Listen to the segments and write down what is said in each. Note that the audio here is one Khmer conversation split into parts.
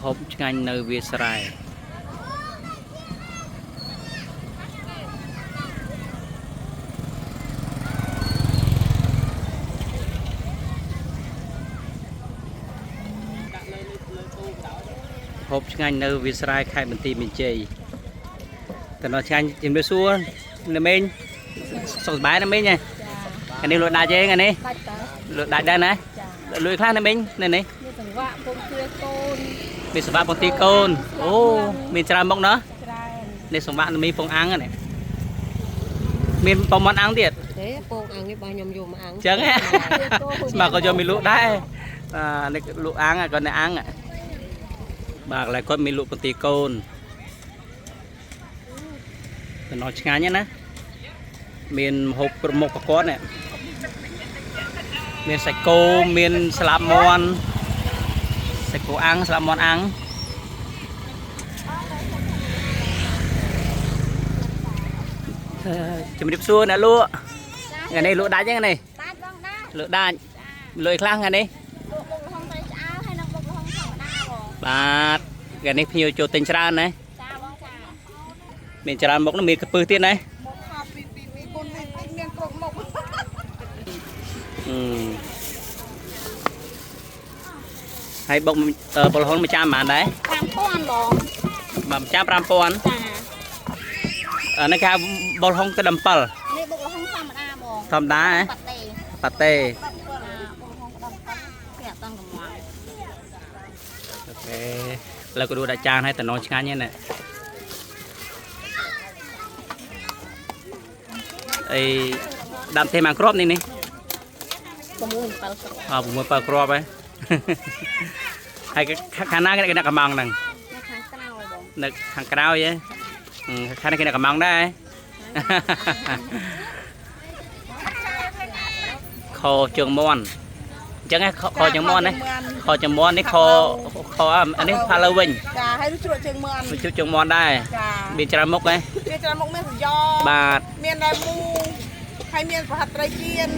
ហូបឆ្ងាញ់នៅវាលស្រែហូបឆ្ងាញ់នៅវាលស្រែខេត្តបន្ទាយមានជ័យតើនៅឆ្ងាញ់ជំរាបសួរនៅមេងសុខសប្បាយណាមេងហ៎អានេះលក់ដាច់ទេអានេះលក់ដាច់ដែរណាលក់ខ្លះណាមេងនៅនេះមានសង្វាក់ពងទាកូនមានសង្វាក់ពងទាកូនអូមានច្រើនមុខណានេះសង្វាក់មីពងអាំងនេះមានពងមាន់អាំងទៀតទេពងអាំងនេះបងខ្ញុំយកមកអាំងចឹងហ៎ស្មាក៏យកមីលក់ដែរនេះលក់អាំងគាត់នៅអាំងបាទកន្លែងគាត់មានលក់ពងទាកូនតំណឆ្ងាញ់ណាមានហូបប្រមុខប្រកបនេះមានសាច់គោមានស្លាបមាន់សាច់គោអាំងស្លាបមាន់អាំងជំរាបសួរអ្នកលក់ថ្ងៃនេះលក់ដាច់ទេថ្ងៃនេះដាច់បងដាច់លក់ដាច់លក់ខ្លះថ្ងៃនេះលក់បុកល្ហុងត្រីឆ្អើរហើយនិងបុកល្ហុងធម្មតាបងបាទថ្ងៃនេះភ្ញៀវចូលទិញច្រើនណាចាបងចាមានច្រើនមុខនោះមានកពឹសទៀតណាមុខខោពីគុណនេះមានគ្រប់មុខហើយបុកបុកល្ហុងមួយចានប៉ុន្មានដែរ5000បងបាទមួយចាន5000ចានេះគេហៅបុកល្ហុងទឹក7នេះបុកល្ហុងធម្មតាបងធម្មតាហ៎ប៉ាតេបុកល្ហុងទឹក7គេអត់តន់កំងអូខេឥឡូវក៏ដួសដាក់ចានឲ្យតំណឆ្ងាញ់ហ្នឹងណាអីដាំទេមកគ្រាប់នេះ6 7គ្រាប់ហ៎ហើយខាងណាគេដាក់កំងហ្នឹងនៅខាងក្រោយបងនៅខាងក្រោយហ៎ខាងនេះគេដាក់កំងដែរខជើងមាន់អញ្ចឹងខជើងមាន់ណាខជើងមាន់នេះខអានេះផាលើវិញចាហើយជ្រក់ជើងមាន់ជ្រក់ជើងមាន់ដែរចាមានច្រើនមុខហ៎មានច្រើនមុខមានសយ៉បាទមានតែមូហើយមានប្រហិតត្រីចៀន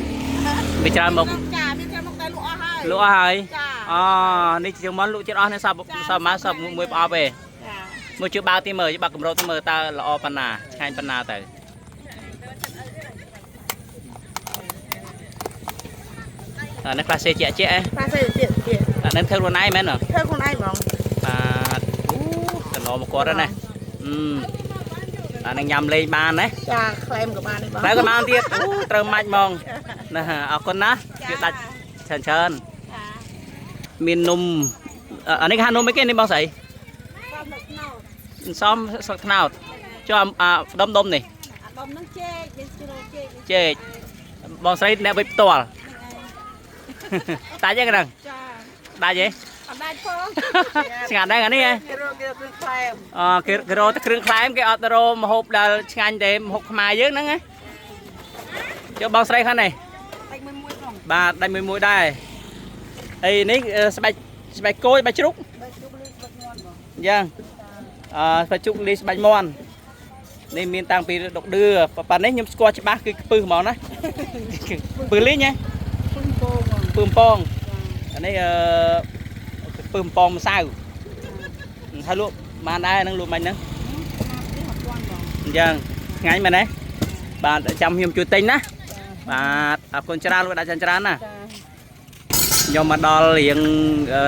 មានច្រើនមុខចាមានច្រើនមុខតែលក់អស់ហើយលក់អស់ហើយអូនេះជើងមាន់លក់ចិត្តអស់នេះសពមកសពមួយប្រអប់ទេចាមួយជឿបើទីមើលបើកម្រោទៅមើលតើល្អប៉ុណ្ណាឆ្ងាញ់ប៉ុណ្ណាទៅនេះខ្លះសេជាក់ខ្លះសេជាក់អានេះធ្វើខ្លួនឯងមែនទេធ្វើខ្លួនឯងហ្មងបាទកណ្ដោមកគាត់ណាអានឹងញ៉ាំលេងបានណាចាក្លែមក៏បានដែរបងក្លែមក៏បានទៀតត្រូវមាច់ហ្មងណាអរគុណណាវាដាច់ច្រើនមាននំអានេះគេហៅនំអីគេនេះបងស្រីសំស្លឹកត្នោតចូលដុំនេះដុំហ្នឹងចេកវាជ្រោចេកបងស្រីអ្នកវិផ្ទាល់ដាច់ទេហ្នឹងចាដាច់ទេអត់ដាច់ផងស្ងាត់ដែរអានេះហ៎គេរកគ្រឿងខ្លែមគេរកតែគ្រឿងខ្លែមគេអត់ទៅរកម្ហូបដែលឆ្ងាញ់ទេម្ហូបខ្មែរយើងហ្នឹងណាចូលបងស្រីខាងនេះដាច់មួយផងបាទដាច់មួយដែរអីនេះស្បែកគោស្បែកជ្រូកយ៉ាងស្បែកជ្រូកលីស្បែកមាន់នេះមានតាំងពីដុកដឿប៉ានេះខ្ញុំស្គាល់ច្បាស់គឺខ្ពឹសហ្មងណាពឹសលីងហ៎ពឹសពងអានេះពឹសពងម្សៅហើយលក់បានដែរនឹងលក់មិនហ្នឹងអញ្ចឹងឆ្ងាញ់មែនទេបាទចាំខ្ញុំជួយទិញណាបាទអរគុណច្រើនលោកដាក់ច្រើនណាខ្ញុំមកដល់រៀង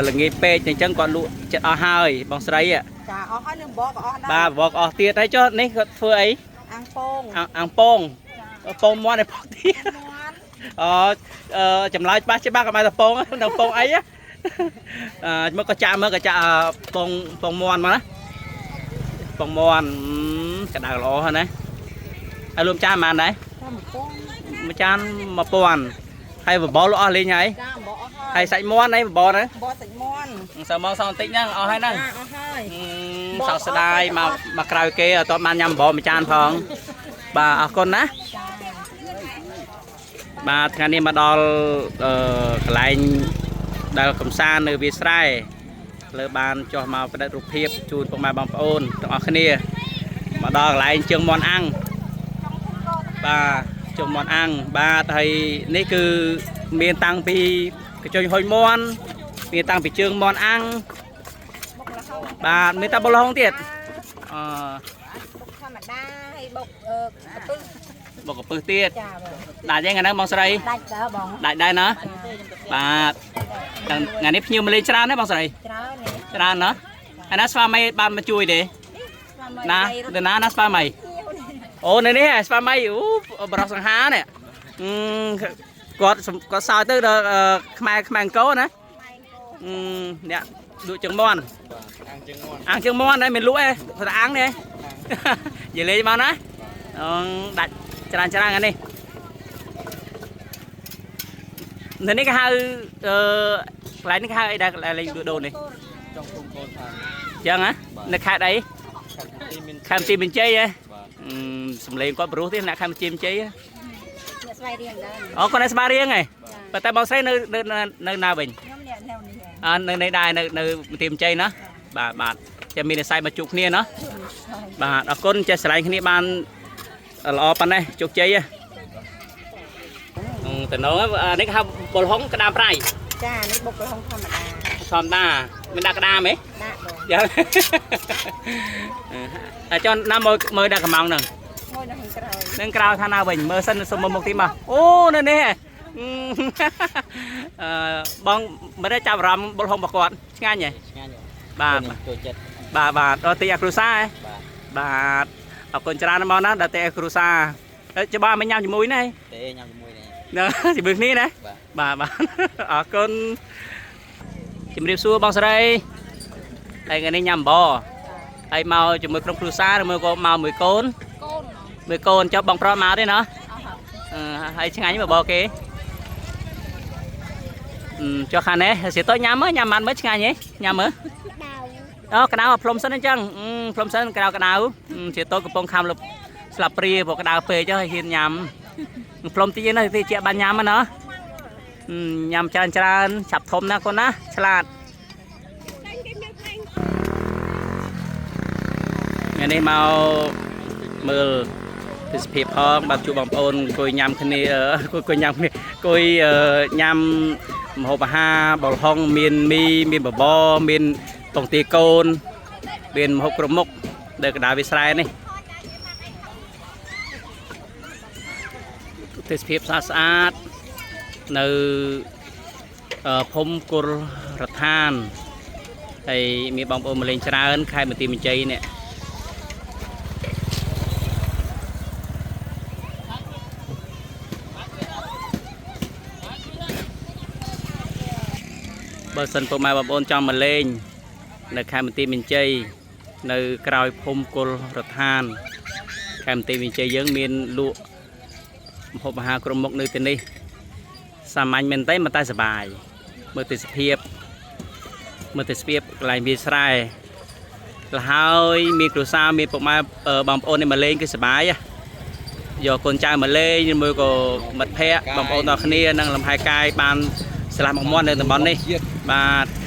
ល្ងាចពេកអញ្ចឹងគាត់លក់ចិត្តអស់ហើយបងស្រីចាអស់ហើយនឹងបបក៏អស់ដែរបាទបបក៏អស់ទៀតហើយចុះនេះគាត់ធ្វើអីអាំងពងពងមាន់ឯផុសទៀតចម្លើយច្បាស់កុំឲ្យតែពងដល់ពងអីមកក៏ចាក់ពងមាន់មកណាពងមាន់កដៅល្អហ្នឹងណាហើយរួមចានប៉ុន្មានដែរមួយចាន1000ហើយបបរលក់អស់លេងហើយចាបបរអស់ហើយសាច់មាន់អីបបរហ្នឹងបបរសាច់មាន់សើមកសងបន្តិចហ្នឹងអស់ហើយហ្នឹងអស់ហើយសោកស្ដាយមកក្រៅគេអត់ទាន់បានញ៉ាំបបរមួយចានផងបាទអរគុណណាបាទថ្ងៃនេះមកដល់កន្លែងដែលកំសាន្តនៅវាលស្រែលើបានចុះមកផ្ដិតរូបភាពជូនពុកម៉ែបងប្អូនទាំងអស់គ្នាមកដល់កន្លែងជើងមាន់អាំងបាទជើងមាន់អាំងបាទហើយនេះគឺមានតាំងពីកញ្ចុញហុយមាន់មានតាំងពីជើងមាន់អាំង បាទមានតែបុលហុងទៀតអឺ ធម្មតាហើយបុកកពឹស បុកកពឹសទៀត ចាបង ដាច់យ៉ាងហ្នឹងបងស្រី ដាច់តើបង ដាច់ដែរណាបាទថ្ងៃនេះភ្ញៀវមកលេងច្រើនទេបងស្រី ច្រើននេះ ច្រើនណាអាណាស្វាមីបានមកជួយទេណានរណាណាស្វាមីអូនៅនេះស្វាមីអូបរោះសង្ហានេះគាត់សើទៅដល់ខ្មែរអង្គរណាអ្នកលក់ជើងមាន់អាំងជើងមាន់ដែរមានលក់ឯងស្អាងនេះនិយាយលេងមកណាដាច់ច្រើនអានេះនៅនេះគេហៅកន្លែងនេះគេហៅអីដែរកន្លែងលេងលក់ដូរនេះ trong khung côn thang ចឹងណានៅខេត្តអី tim min ខេត្តទីបញ្ជ័យហ៎សំឡេងគាត់ប្រុសទេអ្នកខេត្តទីបញ្ជ័យ អ្នកស្វ័យរៀងដែរ អូគាត់នៅស្មារៀងហ៎ប៉ុន្តែបងស្រីនៅណាវិញ ខ្ញុំអ្នកនៅនេះ នៅដែរនៅទីបញ្ជ័យណាបាទចាំមាននិស្ស័យមកជួបគ្នាណាបាទអរគុណចេះស្រឡាញ់គ្នាបានល្អប៉ុណ្ណេះជោគជ័យហ៎តំណងនេះគេហៅបុលហុងក្តាមប្រៃ ចានេះបុកលហុងធម្មតា ធម្មតាមានដាក់ក្តាមហ៎ ដាក់បង យ៉ាចន់ណាមើលដាក់កំងហ្នឹង មួយនៅខាងក្រោយ នឹងក្រៅថាណាវិញមើលសិនសុំមុខទីមកអូនៅនេះបងមិនได้ចាប់អារម្មណ៍បុលហុងរបស់គាត់ឆ្ងាញ់ហ៎ ngay rồi បាទ tôi chết បាទដល់ទីអាគ្រូសាហ៎ bà បាទអរគុណច្រើនហ្មងណាដល់ទីអាគ្រូសាច្បាស់មិនញ៉ាំជាមួយណា để nhau mùi này ជាមួយគ្នាណា bà បាទអរគុណជំរាបសួរបងស្រីហើយថ្ងៃនេះញ៉ាំបបរហើយមកជាមួយក្រុមគ្រួសារឬមួយក៏មកមួយកូនកូនចុះបងប្រុសមកទេណាហើយឆ្ងាញ់បបរគេចុះខាងនេះសៀតញ៉ាំមើលញ៉ាំបានមើលឆ្ងាញ់ហ៎ញ៉ាំមើលអូក្តៅផ្លុំសិនអញ្ចឹងផ្លុំសិនក្តៅសៀតកំពុងខំលុបស្លាបព្រាព្រោះក្តៅពេកចុះឲ្យហ៊ានញ៉ាំផ្លុំតិចណាទីជាបានញ៉ាំណាញ៉ាំច្រើនឆាប់ធំណាកូនណាឆ្លាតថ្ងៃនេះមកមើលទេសភាពផងបាទជួបបងប្អូនអង្គុយញ៉ាំគ្នាអង្គុយញ៉ាំម្ហូបអាហារបលហុងមានមីមានបបរមានពងទាកូនមានម្ហូបគ្រប់មុខដែលកណ្ដាលវាស្រែនេះទេសភាពស្អាតនៅភូមិគុលរដ្ឋានហើយមានបងប្អូនមកលេងច្រើនខេត្តបន្ទាយមានជ័យនេះបើសិនពុកម៉ែបងប្អូនចង់មកលេងនៅខេត្តបន្ទាយមានជ័យនៅក្រោយភូមិគុលរដ្ឋានខេត្តបន្ទាយមានជ័យយើងមានលក់ម្ហូបអាហារគ្រប់មុខនៅទីនេះសាមញ្ញមែនទេតែសប្បាយមើលទេសភាពកន្លែងវាស្រែលហើយមានគ្រួសារមានពុកម៉ែបងប្អូននេះមកលេងគឺសប្បាយយកកូនចៅមកលេងឬក៏មិត្តភ័ក្តិបងប្អូនដល់គ្នានឹងលំហែកាយបានស្លាស់មកមាត់នៅតំបន់នេះបាទ